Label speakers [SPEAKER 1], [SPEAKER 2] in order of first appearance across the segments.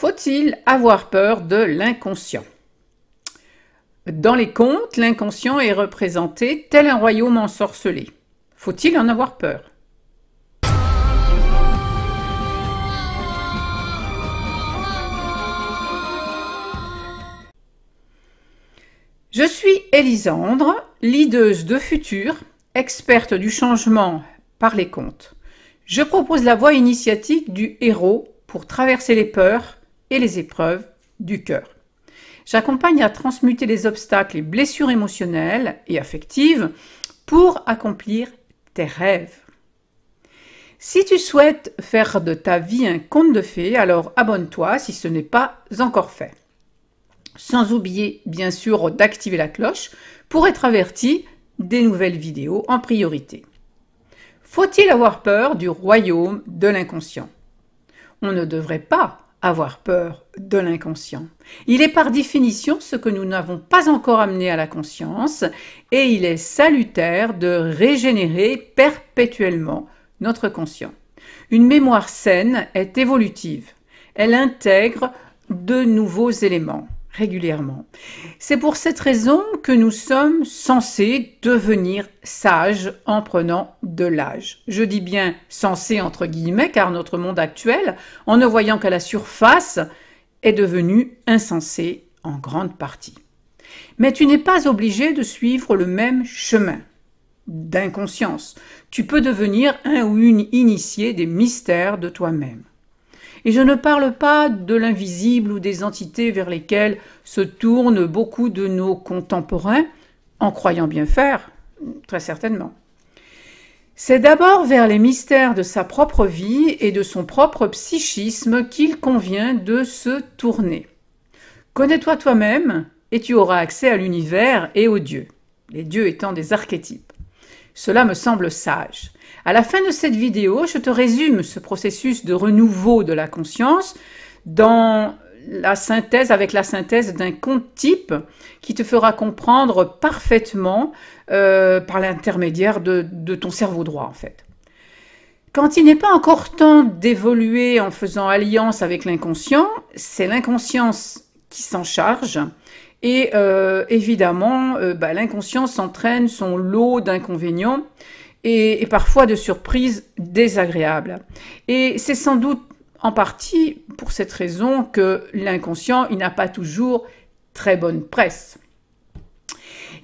[SPEAKER 1] Faut-il avoir peur de l'inconscient? Dans les contes, l'inconscient est représenté tel un royaume ensorcelé. Faut-il en avoir peur? Je suis Élisandre, leaduse de futur, experte du changement par les contes. Je propose la voie initiatique du héros pour traverser les peurs et les épreuves du cœur. J'accompagne à transmuter les obstacles et blessures émotionnelles et affectives pour accomplir tes rêves. Si tu souhaites faire de ta vie un conte de fées, alors abonne-toi si ce n'est pas encore fait. Sans oublier bien sûr d'activer la cloche pour être averti des nouvelles vidéos en priorité. Faut-il avoir peur du royaume de l'inconscient? On ne devrait pas avoir peur de l'inconscient. Il est par définition ce que nous n'avons pas encore amené à la conscience et il est salutaire de régénérer perpétuellement notre conscient. Une mémoire saine est évolutive. Elle intègre de nouveaux éléments régulièrement. C'est pour cette raison que nous sommes censés devenir sages en prenant de l'âge. Je dis bien censés entre guillemets car notre monde actuel, en ne voyant qu'à la surface, est devenu insensé en grande partie. Mais tu n'es pas obligé de suivre le même chemin d'inconscience. Tu peux devenir un ou une initié des mystères de toi-même. Et je ne parle pas de l'invisible ou des entités vers lesquelles se tournent beaucoup de nos contemporains, en croyant bien faire, très certainement. C'est d'abord vers les mystères de sa propre vie et de son propre psychisme qu'il convient de se tourner. Connais-toi toi-même et tu auras accès à l'univers et aux dieux, les dieux étant des archétypes. Cela me semble sage. À la fin de cette vidéo, je te résume ce processus de renouveau de la conscience dans la synthèse, avec la synthèse d'un conte type qui te fera comprendre parfaitement par l'intermédiaire de ton cerveau droit en fait. Quand il n'est pas encore temps d'évoluer en faisant alliance avec l'inconscient, c'est l'inconscience qui s'en charge. Et évidemment, l'inconscience entraîne son lot d'inconvénients et parfois de surprises désagréables. Et c'est sans doute en partie pour cette raison que l'inconscient, il n'a pas toujours très bonne presse.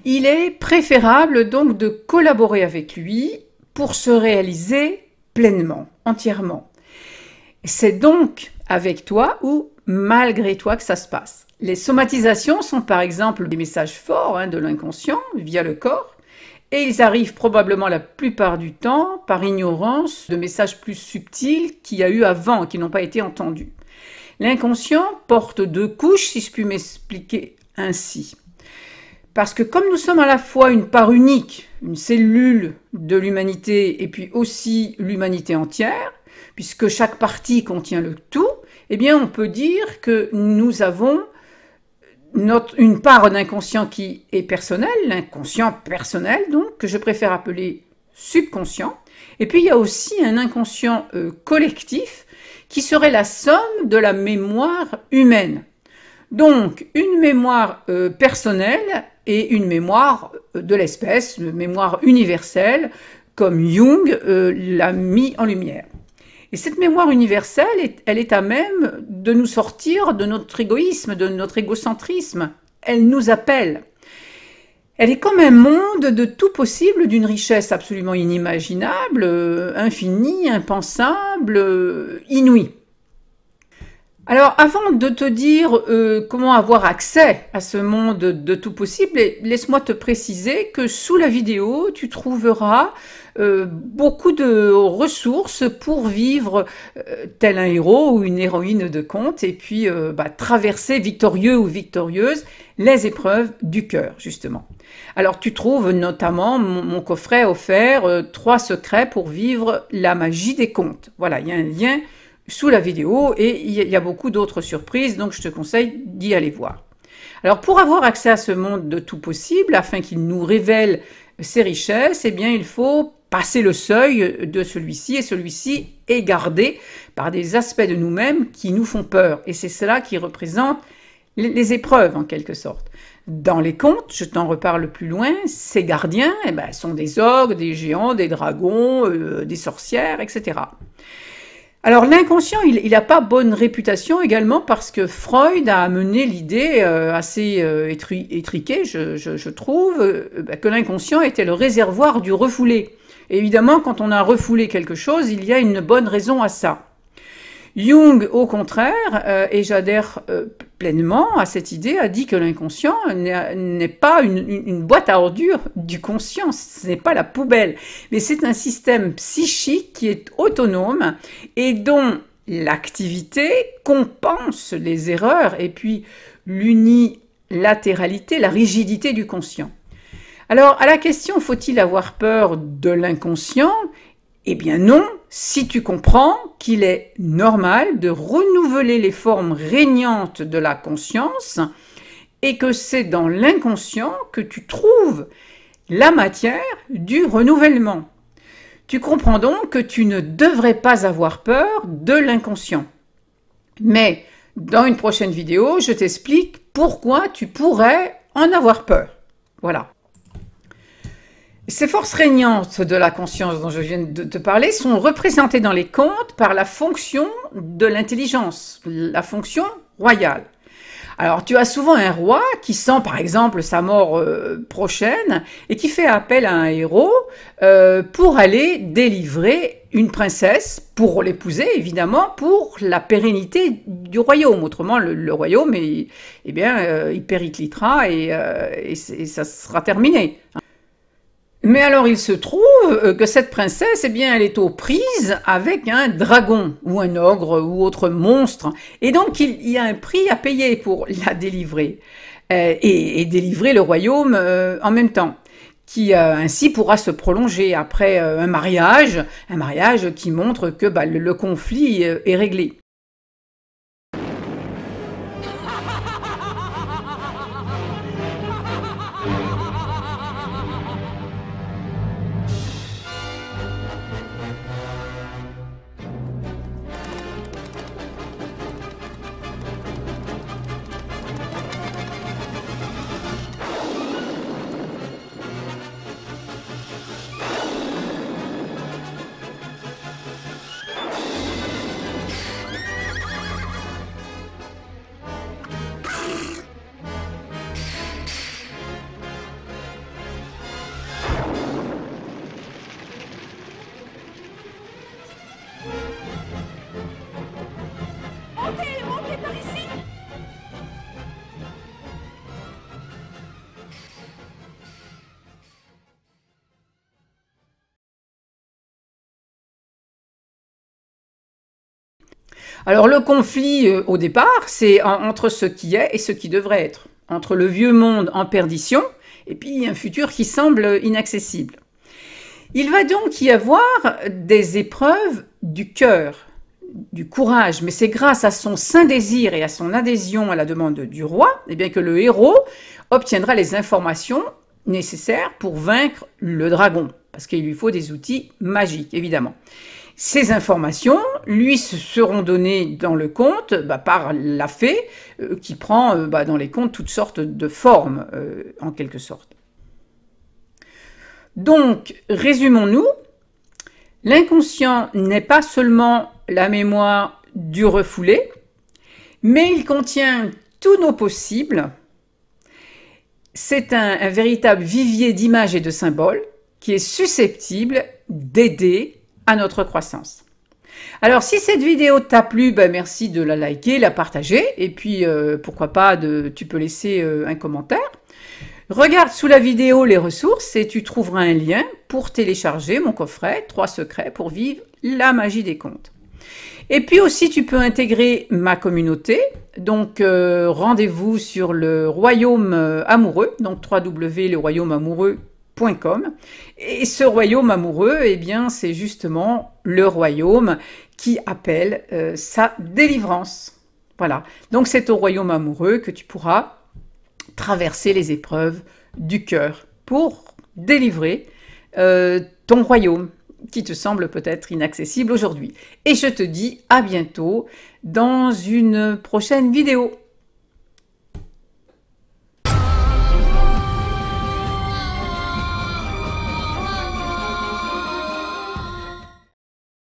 [SPEAKER 1] Il est préférable donc de collaborer avec lui pour se réaliser pleinement, entièrement. C'est donc avec toi ou malgré toi que ça se passe. Les somatisations sont par exemple des messages forts de l'inconscient via le corps et ils arrivent probablement la plupart du temps par ignorance de messages plus subtils qu'il y a eu avant, qui n'ont pas été entendus. L'inconscient porte deux couches, si je puis m'expliquer ainsi. Parce que comme nous sommes à la fois une part unique, une cellule de l'humanité et puis aussi l'humanité entière, puisque chaque partie contient le tout, eh bien on peut dire que nous avons une part d'inconscient qui est personnelle, l'inconscient personnel donc, que je préfère appeler subconscient. Et puis il y a aussi un inconscient collectif qui serait la somme de la mémoire humaine. Donc une mémoire personnelle et une mémoire de l'espèce, une mémoire universelle, comme Jung l'a mis en lumière. Et cette mémoire universelle, elle est à même de nous sortir de notre égoïsme, de notre égocentrisme. Elle nous appelle. Elle est comme un monde de tout possible, d'une richesse absolument inimaginable, infinie, impensable, inouïe. Alors, avant de te dire comment avoir accès à ce monde de tout possible, laisse-moi te préciser que sous la vidéo, tu trouveras beaucoup de ressources pour vivre tel un héros ou une héroïne de conte et puis traverser victorieux ou victorieuse les épreuves du cœur, justement. Alors, tu trouves notamment mon coffret offert 3 secrets pour vivre la magie des contes. Voilà, il y a un lien sous la vidéo et il y a beaucoup d'autres surprises, donc je te conseille d'y aller voir. Alors pour avoir accès à ce monde de tout possible, afin qu'il nous révèle ses richesses, eh bien il faut passer le seuil de celui-ci, et celui-ci est gardé par des aspects de nous-mêmes qui nous font peur. Et c'est cela qui représente les épreuves, en quelque sorte. Dans les contes, je t'en reparle plus loin, ces gardiens sont des ogres, des géants, des dragons, des sorcières, etc. Alors l'inconscient, il n'a pas bonne réputation également parce que Freud a amené l'idée assez étriquée, je trouve, que l'inconscient était le réservoir du refoulé. Et évidemment, quand on a refoulé quelque chose, il y a une bonne raison à ça. Jung, au contraire, et j'adhère pleinement à cette idée, a dit que l'inconscient n'est pas une boîte à ordures du conscient, ce n'est pas la poubelle, mais c'est un système psychique qui est autonome et dont l'activité compense les erreurs et puis l'unilatéralité, la rigidité du conscient. Alors, à la question « faut-il avoir peur de l'inconscient ?» Eh bien non, si tu comprends qu'il est normal de renouveler les formes régnantes de la conscience et que c'est dans l'inconscient que tu trouves la matière du renouvellement. Tu comprends donc que tu ne devrais pas avoir peur de l'inconscient. Mais dans une prochaine vidéo, je t'explique pourquoi tu pourrais en avoir peur. Voilà. Ces forces régnantes de la conscience dont je viens de te parler sont représentées dans les contes par la fonction de l'intelligence, la fonction royale. Alors tu as souvent un roi qui sent par exemple sa mort prochaine et qui fait appel à un héros pour aller délivrer une princesse, pour l'épouser évidemment, pour la pérennité du royaume. Autrement le royaume il périclitera et ça sera terminé. Mais alors il se trouve que cette princesse, elle est aux prises avec un dragon ou un ogre ou autre monstre. Et donc il y a un prix à payer pour la délivrer et délivrer le royaume en même temps, qui ainsi pourra se prolonger après un mariage qui montre que le conflit est réglé.
[SPEAKER 2] Montez par ici!
[SPEAKER 1] Alors le conflit au départ, c'est entre ce qui est et ce qui devrait être, entre le vieux monde en perdition et puis un futur qui semble inaccessible. Il va donc y avoir des épreuves du cœur, du courage, mais c'est grâce à son saint désir et à son adhésion à la demande du roi que le héros obtiendra les informations nécessaires pour vaincre le dragon, parce qu'il lui faut des outils magiques, évidemment. Ces informations lui seront données dans le conte par la fée qui prend dans les contes toutes sortes de formes, en quelque sorte. Donc, résumons-nous, l'inconscient n'est pas seulement la mémoire du refoulé, mais il contient tous nos possibles. C'est un véritable vivier d'images et de symboles qui est susceptible d'aider à notre croissance. Alors, si cette vidéo t'a plu, merci de la liker, la partager, et puis pourquoi pas, tu peux laisser un commentaire. Regarde sous la vidéo les ressources et tu trouveras un lien pour télécharger mon coffret 3 secrets pour vivre la magie des contes. Et puis aussi, tu peux intégrer ma communauté. Donc, rendez-vous sur le Royaume Amoureux, donc www.leroyaumeamoureux.com. Et ce royaume amoureux, c'est justement le royaume qui appelle sa délivrance. Voilà. Donc, c'est au royaume amoureux que tu pourras traverser les épreuves du cœur pour délivrer ton royaume, qui te semble peut-être inaccessible aujourd'hui. Et je te dis à bientôt dans une prochaine vidéo.